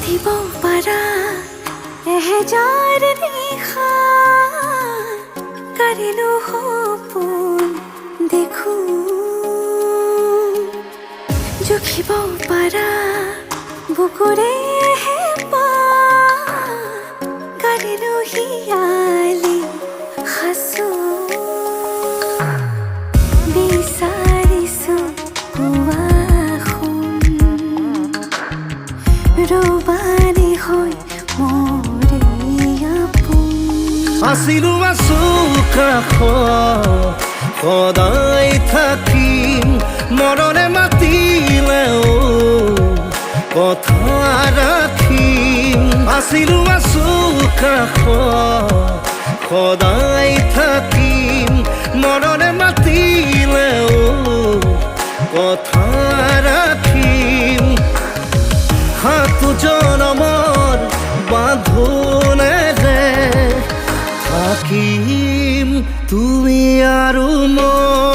দিব পাৰা এহেজাৰ নিশা কাৰিলো সপোন দেখো জুখিব পাৰা বুকুৰে হেঁপাহ কাৰিলো হিয়ালি সাঁচো বিচাৰিছো পুৱা ৰবানী হৈ মৰে আপোন আছিলো আছো কাষত সদায় থাকিম মৰণে মাতিলেও কথা ৰাখিম আছিলো আছো কাষত সদায় থাকিম মৰণে মাতিলেও কথা ৰাখিম সাতো জনমৰ বাঁধোনেৰে থাকিম তুমি আৰু মই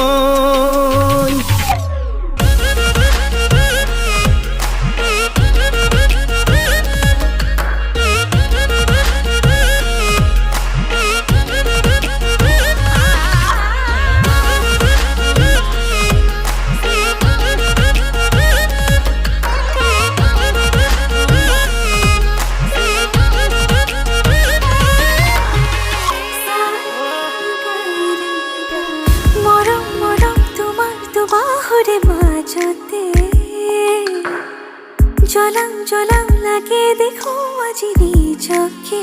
জলাং জলাং লাগে দেখো আজি নিজকে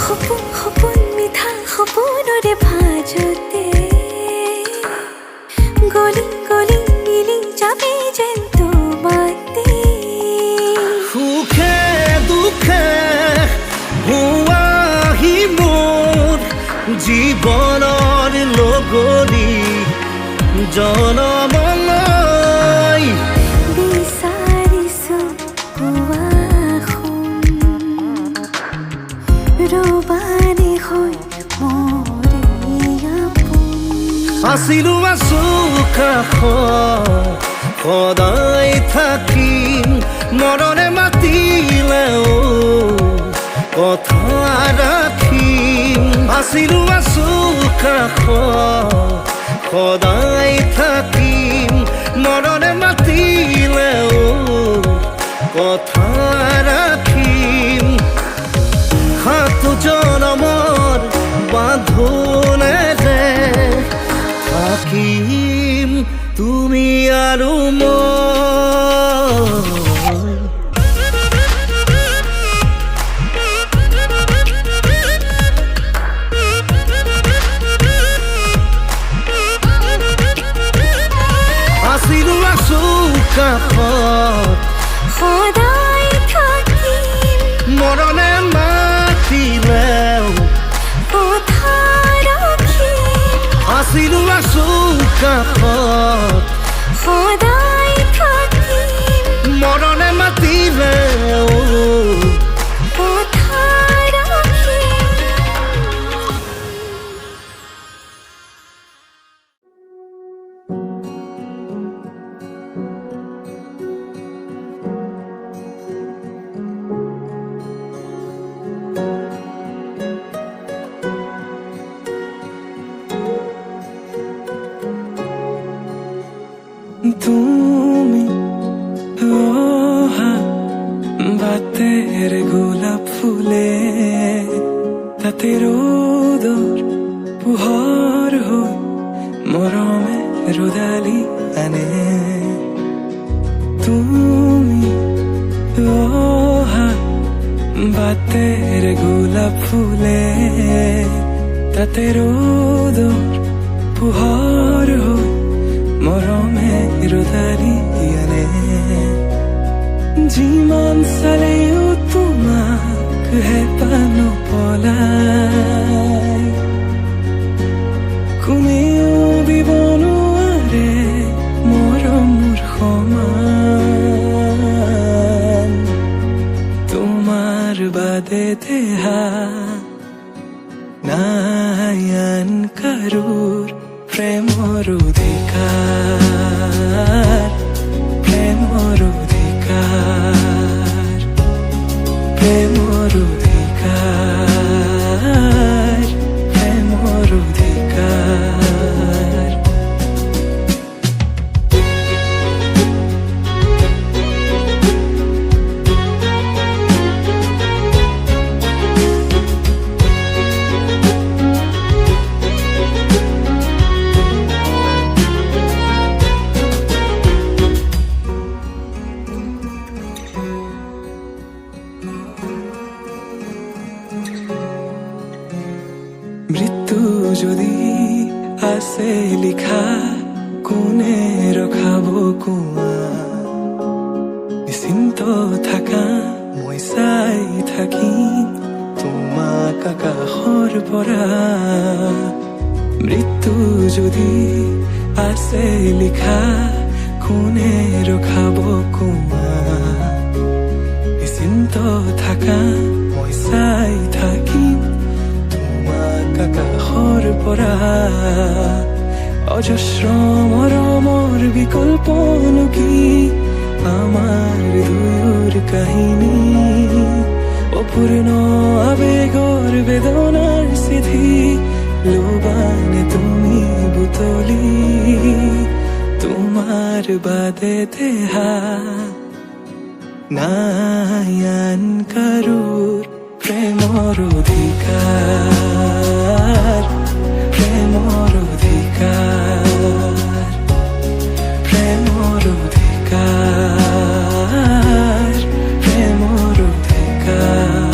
সপোন সপোন মিঠা সপোনৰে ভাজতে গলি গলি মিলি যাবি যেন তোমাতে সুখে দুখে হুৱাহি মোৰ জীৱনৰ লগৰী জনমলৈ বিচাৰিছো ৰবানী হৈ মৰে আপোন আছিলো আছো কাষত সদায় থাকিম মৰণে মাতিলেও কথা ৰাখিম আছিলো আছো কাষত সদায় থাকিম মৰণে মাতিলেও কথা ৰাখিম সাতো জনমৰ বাঁধোনেৰে থাকিম তুমি আৰু মই আছিলো আছো কাষত সদায় থাকিম মৰণে মাতিলেও কথা ৰাখিম আছিলো আছো কাষত সদায় থাকিম মৰণে মাতিলেও কথা ৰাখিম তুমি অহা বাতেৰ গোলাপ ফুলে তাতে ৰোদৰ পোহৰ হৈ মৰমে ৰদালি আনে তুমি অহা বাতেৰ গোলাপ ফুলে তাতে ৰোদৰ পোহৰ হৈ মৰমে ৰদালি আনে যিমান চালেও তোমাক হেঁপাহ নপলাই কোনেও দিব নোৱাৰে মৰমৰ সমান তোমাৰ বাদে দেহা নাই আন কাৰোৰ প্ৰেমৰ যদি আছে লিখা কোনে ৰখাব কোৱা নিশ্চিন্ত থাকা মই চাই থাকিম তোমাক আকাশৰ পৰা মৃত্যু যদি আছে লিখা কোনে ৰখাব কোৱা নিশ্চিন্ত থাকা মই চাই থাকিম তোমাক আকাশৰ পৰা অজস্ৰ মৰমৰ বিকল্পনো কি আমাৰ দুয়োৰ কাহিনী অপূৰ্ণ আবেগৰ বেদনাৰ চিঠি লোবানে তুমি বুটলি তোমাৰ বাদে দেহা নাই আন কাৰোৰ প্ৰেমৰ অধিকাৰ প্ৰেমৰ অধিকাৰ প্ৰেমৰ অধিকাৰ প্ৰেমৰ অধিকাৰ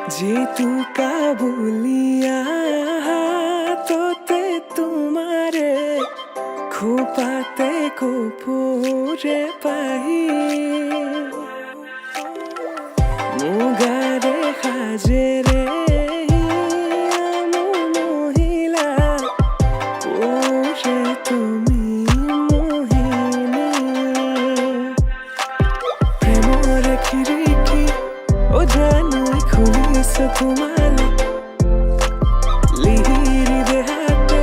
যেতু কাবুলিয়া তোতে তোমারে খোপাতে কপুরে পাহি মুগারে হাজেরে মহিলা ওরে তুমি মোহিনী প্রেমর খিড়কি ও জানো খুলিস তোমালে লিহিরি দেহাতে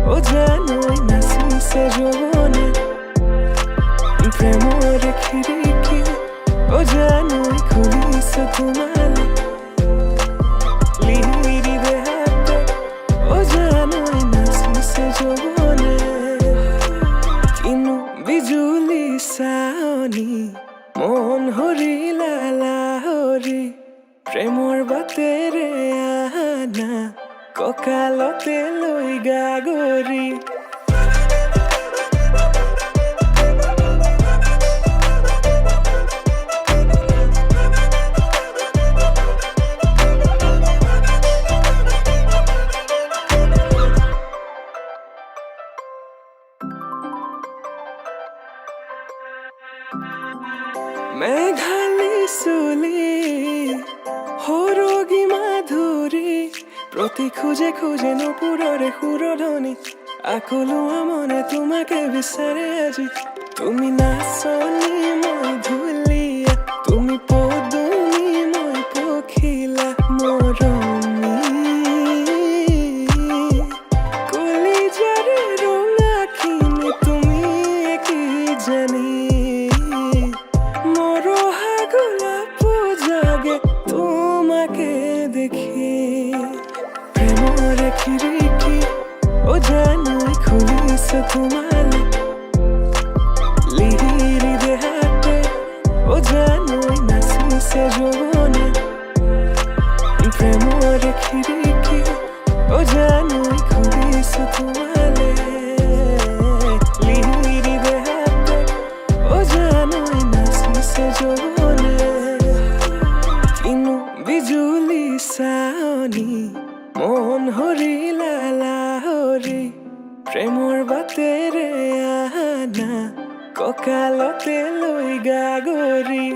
ও জানো নাসিসে যৌবনে প্রেমর খিড়কি ও জানো খুলিস তোমালে লিহিরি দেহাতে ও জানো নাসিসে যৌবনে কিনু বিজুলি সাওনি মন হরিলা লাহরি প্রেমর বাতেরে আনা ককালতে লই গাগরি মেঘালি সুলি হরগি মাধুরী প্রতি খুঁজে খুঁজে নুপুরে সুরধ্বনি আকলো মনে তোমাকে বিচাৰে আজি তুমি নাচনি মই ধুলিয়া তুমি পদুমি মই পখিলা মৰমী কলিজাৰে ৰঙাখিনি তুমি কি জানি তোমাকে দেখি প্রেমর খিড়কি ও জানো খুলিস তোমালে লিহিরি দেহাতে ও জানো নাসিসে যৌবনে প্রেমর খিড়কি ও জানো খুলিস তোমালে লিহিরি দেহাতে ও জানো নাসিসে যৌবনে কিনু বিজুলি সাওনি মন হরিলা লাহরি প্রেমর বাতেরে আনা ককালতে লই গাগরি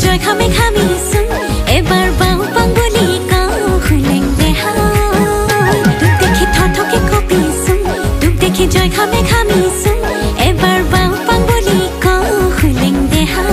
জয় খামে খামিছোন এবাৰ বাউ পাঙ্গুলি কাও খুলেং দেহা তোক দেখি থথকে কপিছোন তোক দেখি জয় খামে খামিছোন এবাৰ বাউ পাঙ্গুলি কাও খুলেং দেহা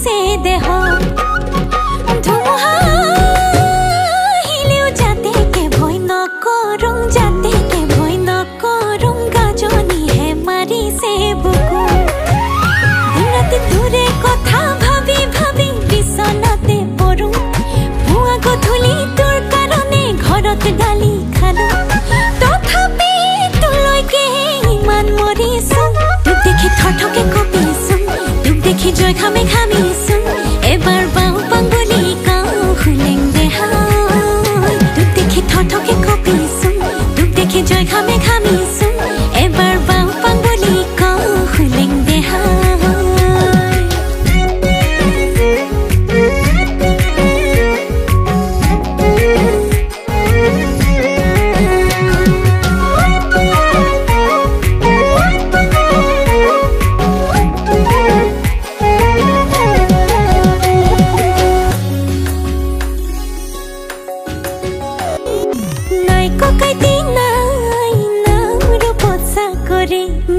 মাৰিছে দেহ ধুমুহা আহিলেও যাতেকে ভয় নকৰোঁ যাতেকে ভয় নকৰোঁ গাজনিহে মাৰিছে বুকু দিনৰাতি তোৰে কথা ভাবি ভাবি বিচনাতে পৰোঁ পুৱা গধূলি তোৰ কাৰণে ঘৰত গালি খালোঁ তথাপি তোলৈকে ইমান মৰিছোঁ তোক দেখি থৰথৰকে কঁপিছোঁ তোক দেখি জয় খামে খামিছোঁ এবাৰ বাওঁ পাংগুলি কাওঁ খুলেং দেহাই তোক দেখি থৰথৰকে কঁপিছোঁ তোক দেখি জয় খামে খামিছোঁ এবাৰ বাওঁ পাংগুলি কাওঁ খুলেং দেহাই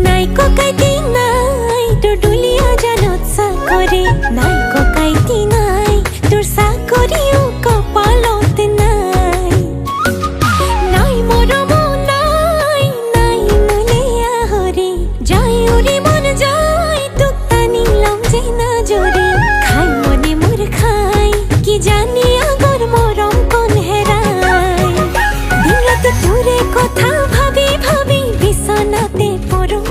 নাই ককাইতি নাই তোৰ দুলীয়া জানত চাকৰি নাই ককাইতি নাই তোৰ চাকৰিও কপালত নাই নাই মৰম নাই নাই নলীয়া হৰি যাই উৰি মন যায় তোক টানি লম যে নজৰি খাই মনে মোৰ খাই কি জানি আগৰ মৰম কোন হেৰাই দিন ৰাতি তোৰে কথা ভাবি ভাবি বিচনাতে পৰোঁ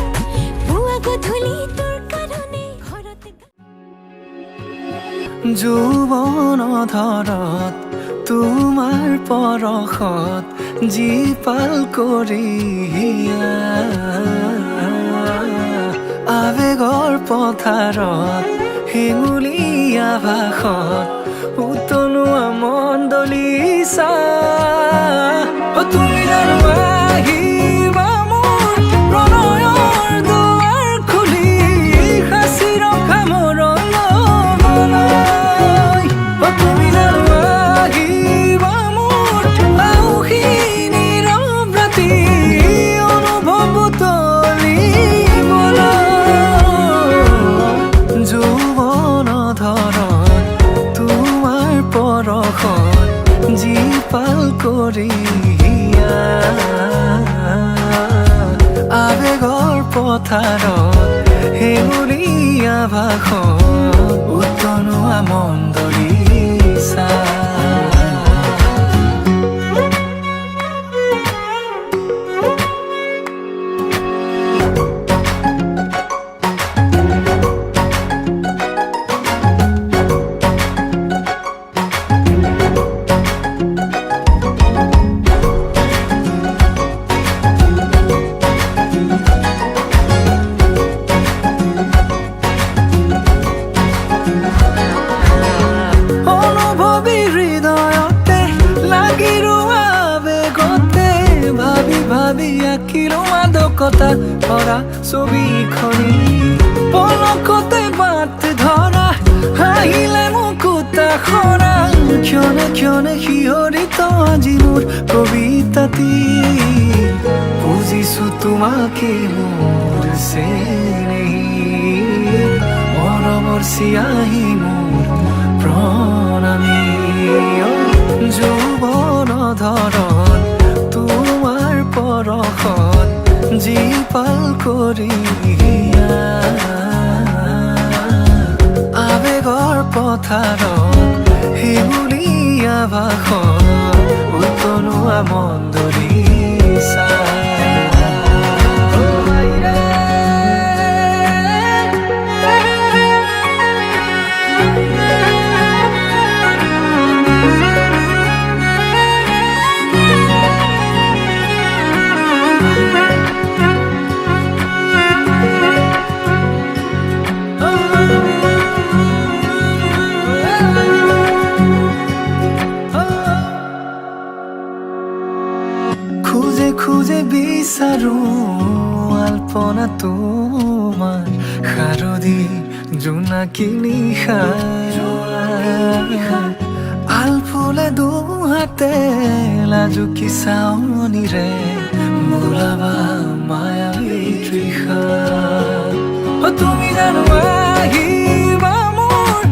যৌৱন ধৰত তোমাৰ পৰশত জীপাল কৰি আৱেগৰ পথাৰত হেঙুলীয়া ভাষত উতলোৱা মণ্ডলিছা তুমি জানো আহিবা মোৰ প্ৰণয়ৰ দুৱাৰ খুলি সাঁচি ৰখা মোৰ লগলৈ তুমি জানো আহিবা মোৰ আউসী নীৰৱ ৰাতি অনুভৱ তুলিবলৈ যৌৱন ধৰত তোমাৰ পৰশত জীপাল কৰি আৱেগৰ পথাৰত হেঙুলীয়া ভাষত উতলোৱা মণ্ডলিছা কথা ভৰা ছবিখনি পলকতে বাট ধৰা হাঁহিলে মুকুতা খৰা ক্ষণে ক্ষণে শিহৰিত আজি মোৰ কবিতাটি বুজিছো তোমাকে মোৰ চেনেহী মৰমৰ চিয়াহী মোৰ প্ৰণামী যৌৱন ধৰত তোমাৰ পৰশত জীপাল কৰি আৱেগৰ পথাৰত হেঙুলীয়া ভাষত উতলোৱা মণ্ডলিছা খুঁজে বিচাৰো আলপনা তোমাৰ শাৰদী জোনাকী নিশা আলফুলে দুহাতে লাজুকী চাৱনিৰে বোলাবা মায়াবী তৃষা তুমি জানো আহিবা মোৰ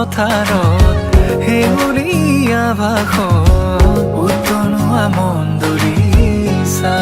পথাৰত হেউলীয়া ভাষত উতনোৱা মন্দৰিছা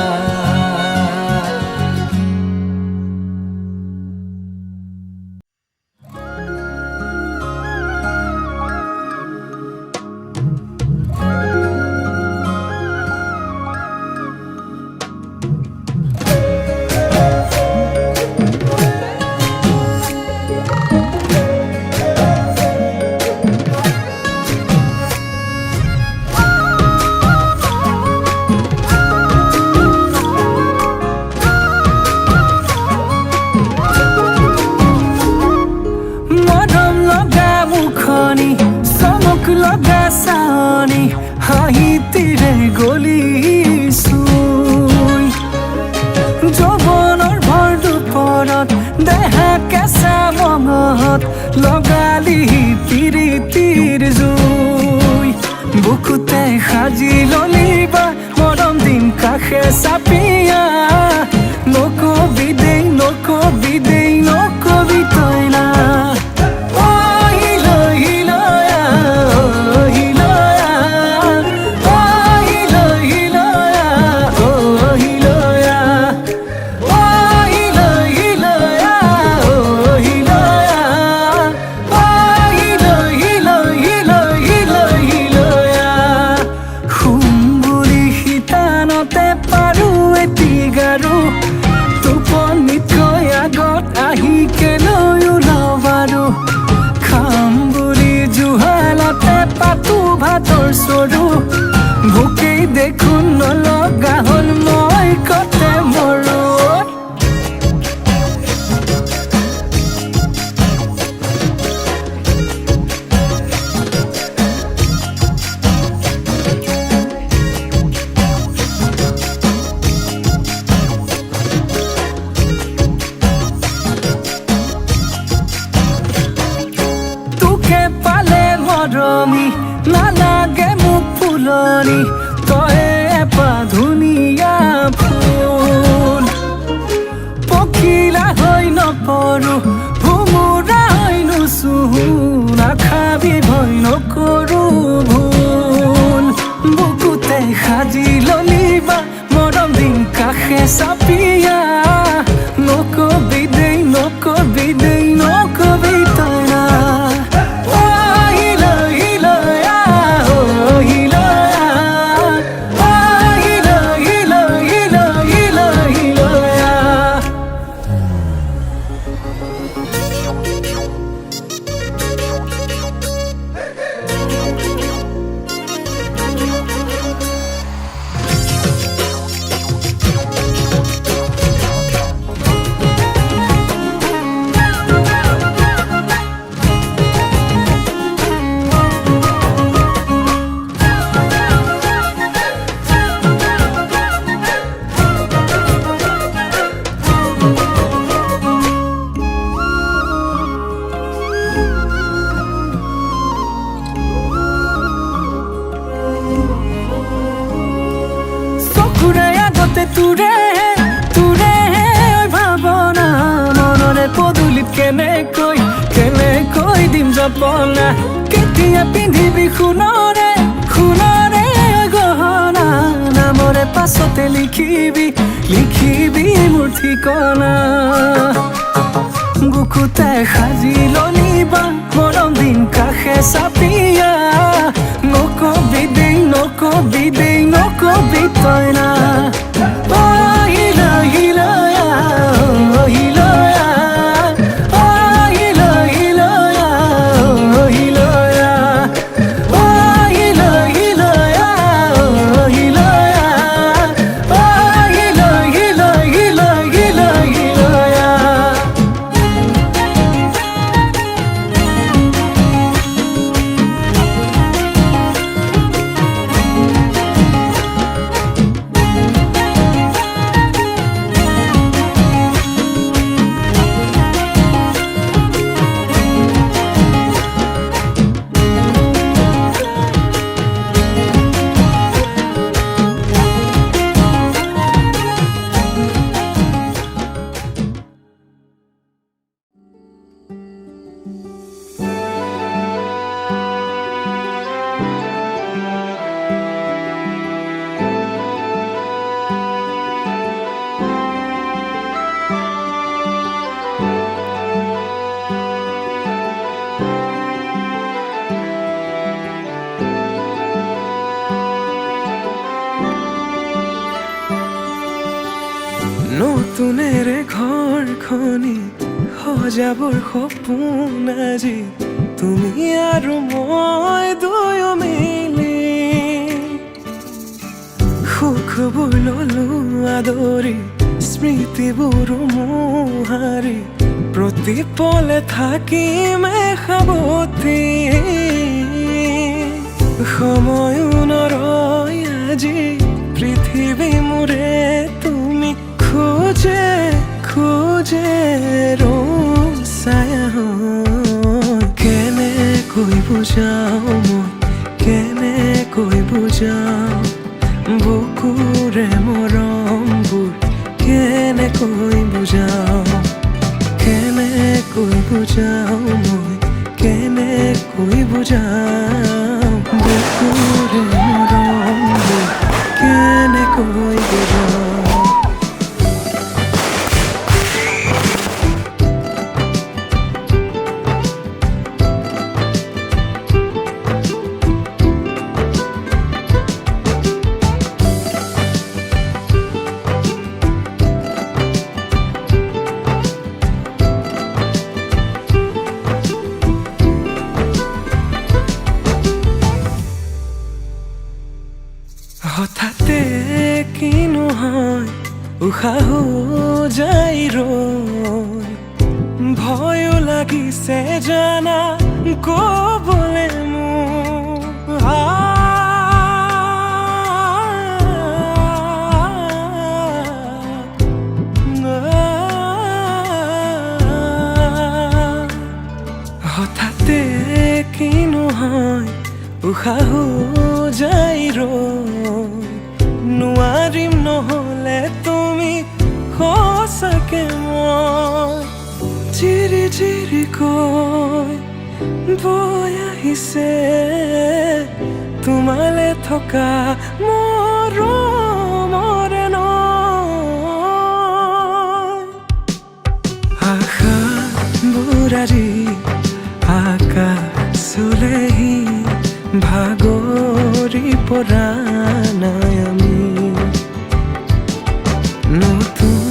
হাঁহিতিৰে গলিছোই যৌৱনৰ ভৰ দুপৰত দেহা কেঁচা মঙত লগালি তিৰিতিৰ জুই বুকুতে সাজি ললিবা মৰম দিন কাষে চাপিয়া নকবি দেই নকবি দেই নকবি তই না টোপনিতকৈ আগত আহি কেলৈ ওলাবাৰো খাম বুলি জুহালতে পাতো ভাতৰ চৰু ভোকেই দেখোন নলগা হ'ল মই কতে মৰো নালাগে মোক ফুলনি তই এপাহ ধুনীয়া ফুল পখিলা হৈ নপৰো ভোমোৰা হৈ নুচুহো নাখাবি ভয় নকৰো ভুল বুকুতে সাজি ললিবা মৰম দিন কাষে চাপিয়া নকবি দেই নকবি দেই নকবি তই না তুৰে তুৰে ভাৱনা মনৰে পদূলিত কেনেকৈ দিম জপনা কেতিয়া পিন্ধিবি সোণৰে সোণৰে গহনা নামৰে পাছতে লিখিবি মোৰ ঠিকনা বুকুতে সাজি ললিবা মৰম দিন কাষে চাপিয়া নকবি দেই নকবি দেই নকবি তই না লিখনি সজাবৰ সপোন আজি তুমি আৰু মই দুয়ো মিলি সুখবোৰ ললো আদৰি স্মৃতিবোৰ মোহাৰি প্ৰতি পলে থাকিম সাৱতি সময়ো নৰয় আজি পৃথিৱী মোৰে তুমি খোজে খোজে ৰচায়া কেনেকৈ বুজাওঁ মই কেনেকৈ বুজাওঁ বুকুৰে মৰমবোৰ কেনেকৈ বুজাওঁ কেনেকৈ বুজাওঁ মই কেনেকৈ বুজাওঁ বুকুৰে মৰমবোৰ কেনেকৈ বুজাওঁ হঠাতে কিনো হয় উশাহ যাই ৰৈ ভয়ো লাগিছে জানা ক'বলে মোৰ হঠাতে কিনো হয় উশাহ যাই ৰৈ নোৱাৰিম নহ'লে তুমি সঁচাকে মই চিৰি চিৰিকৈ বৈ আহিছে তোমালে থকা মৰমৰে নৈ আশাবোৰ আজি আকাশলেহি ভাগৰি পৰা নাই আমি নতুন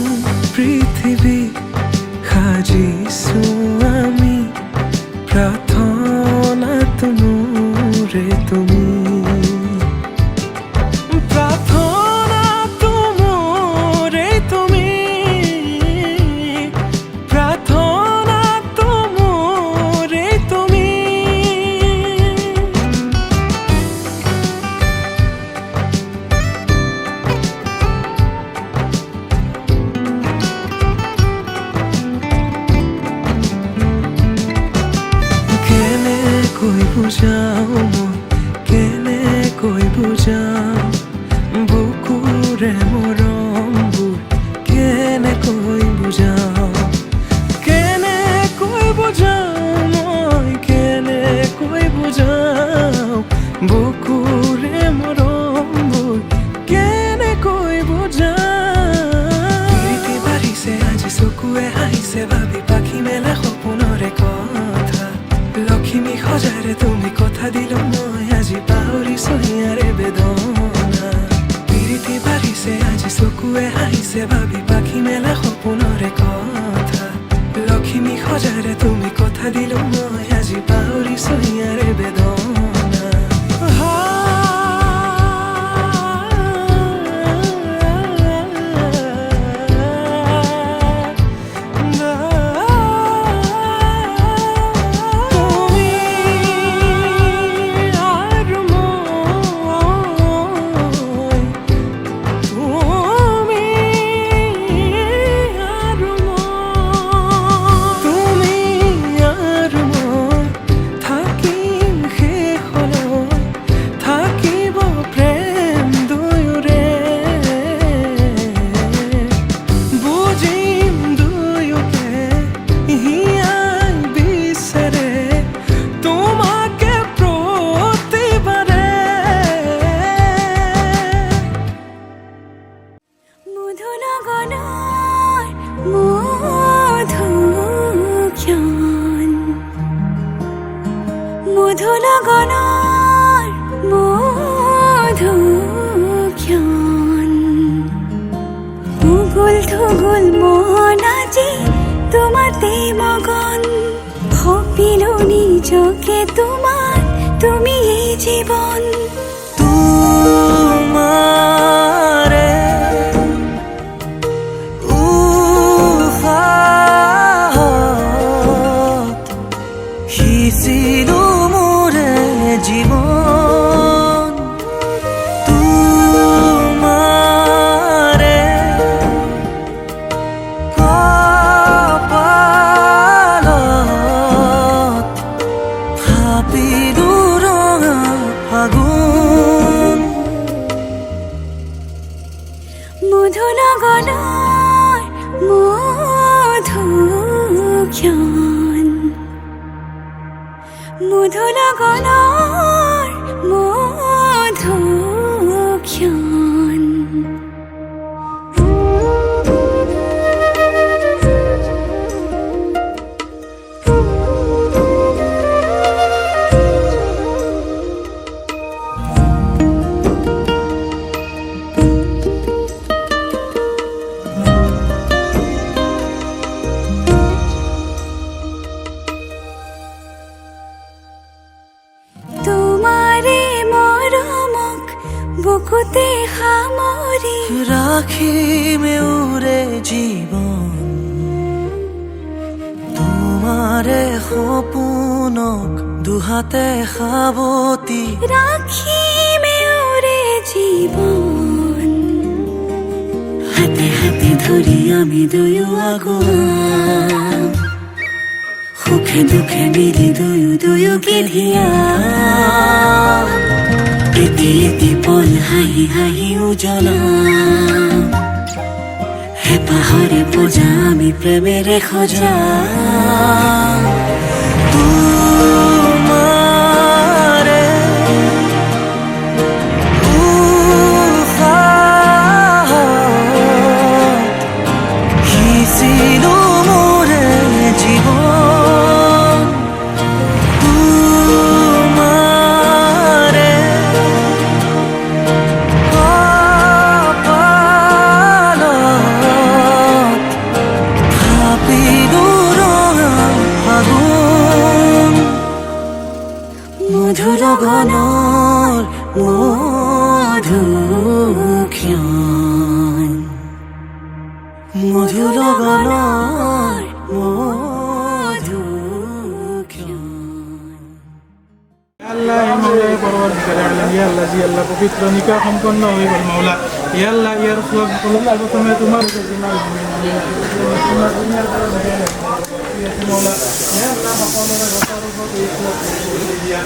পৃথিৱী সাজিছো আমি প্ৰাৰ্থনাটো মোৰে তুমি প্ৰাৰ্থনাটো মোৰে তুমি প্ৰাৰ্থনাটো মোৰে তুমি কেনেকৈ বুজাওঁ মই কেনেকৈ বুজাওঁ বুকুৰে মৰমবোৰ কেনেকৈ বুজাওঁ কেনেকৈ বুজাওঁ মই কেনেকৈ বুজাওঁ বুকুৰে মৰমবোৰ কেনেকৈ বুজাওঁ প্ৰীতি বাঢ়িছে আজি চকুৱে হাঁহিছে ভাবি পাখি মেলা সপোনৰে কথা লক্ষ্মী সজাৰে তুমি কথা দিলো মই আজি পাহৰিছো হিয়াৰে বেদনা প্ৰীতি বাঢ়িছে আজি চকুৱে হাঁহিছে ভাবি পাখি মেলা সপোনৰে কথা লক্ষ্মী সজাৰে তুমি কথা দিলো মই আজি পাহৰিছো হিয়াৰে বেদনা তোমাতে মগন সপিলো নিজকে তোমাক তুমি এই জীৱন তোমাৰে উশাহত সিঁচিলো মোৰে জীৱন তোমাৰে কপালত থাপিলো ৰঙা ফাগুন মধু লগনৰ মধুক্ষণ মধু লগনৰ মধুক্ষণ তোমাৰে মৰমক বুকুতে সামৰি ৰাখিমে উৰে জীবন তোমাৰে সপোনক দুহাতে সাবতি ৰাখিমে ওৰে জীৱন হাতে হাতে ধৰি আমি দুয়ো আগুৱাম সুখে দুখে মিলি দুয়োকে ধিয়াম এটি এটি পল হাঁহি হাঁহি উজ্বলাম হেঁপাহৰে পূজা আমি প্ৰেমেৰে সজাম তোমাৰে উশাহত সিঁচিলো মোৰে জীৱন তোমাৰে কপালত থাপিলো ৰঙা ফাগুন মধু লগনৰ মধুক্ষণ মধু লগনৰ মধুক্ষণ আল্লাহ এই মাওলায় পরবর্তীকালে আলম ইয়া আল্লাহ জি আল্লাহ পবিত্র নিকাহ সম্পন্ন হয়ে গেল মাওলা ইয়া আল্লাহ ইয়ার সব প্রথমে তোমার জিম্মার তোমার দুনিয়ার মাওলা ইয়া আল্লাহ সকলের ঘর উপর দিয়া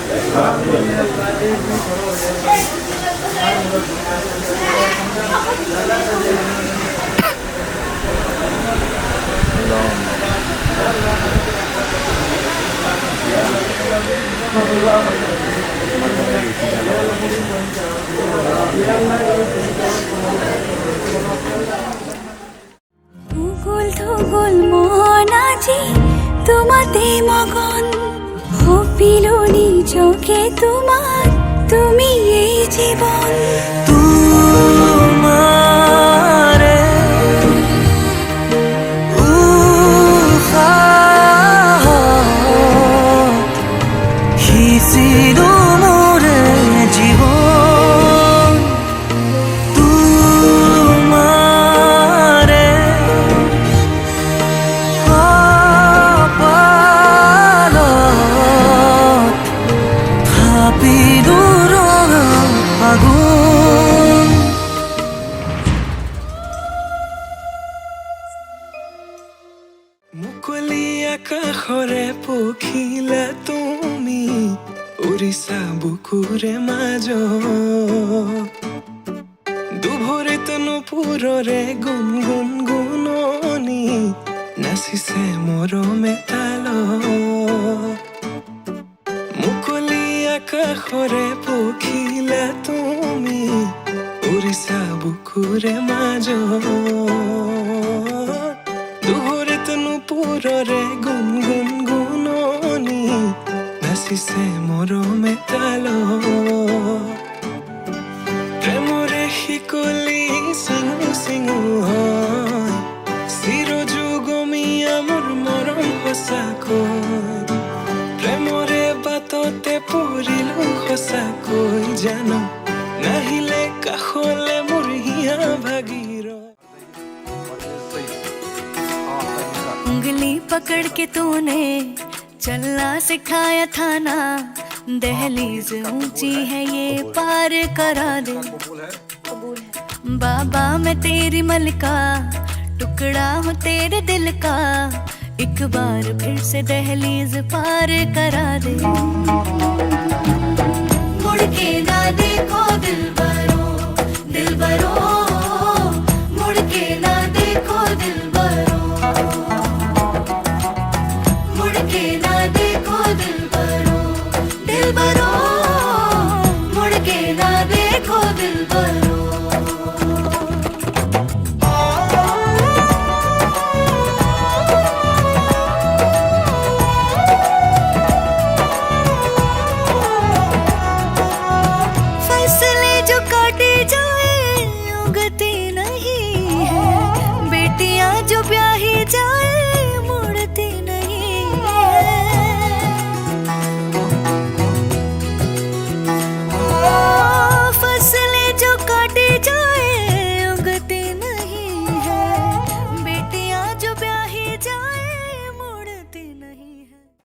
উগুল থুগুল মন আজি তোমাতে মগন সপিলো নিজকে তোমাক তুমি এই জীৱন তোমাৰে উশাহত সিঁচিলো মোৰে জীৱন তোমাৰে কপালত থাপিলো ৰঙা ফাগুন মুকলি আকাশৰে পখিলা তুমি উৰিছা বুকুৰে মাজত দুভৰিত নুপুৰৰে গুণ গুণ গুণনি নাচিছে মৰমে তালত মুকলি আকাশৰে পখিলা তুমি উৰিছা বুকুৰে মাজত দুভৰিত নুপুৰৰে গুণ গুণ গুণনি নাচিছে মৰমে তালত প্ৰেমৰে শিকলি চিঙু চিঙু হয় চিৰযুগমীয়া মোৰ মৰম उंगली पकड़ के तूने चलना सिखाया था ना, दहलीज ऊंची है ये पार करा दे। बाबा मैं तेरी मलका, टुकड़ा हूँ तेरे दिल का, एक बार फिर से दहलीज पार करा दे। मुड़ के ना देखो दिलबरो, दिलबरो, मुड़ के ना देखो दिलबरो, मुड़ के ना देखो दिलबरो, दिलबरो, मुड़ के ना देखो दिलबरो। फैसले जो काटे जाए उगते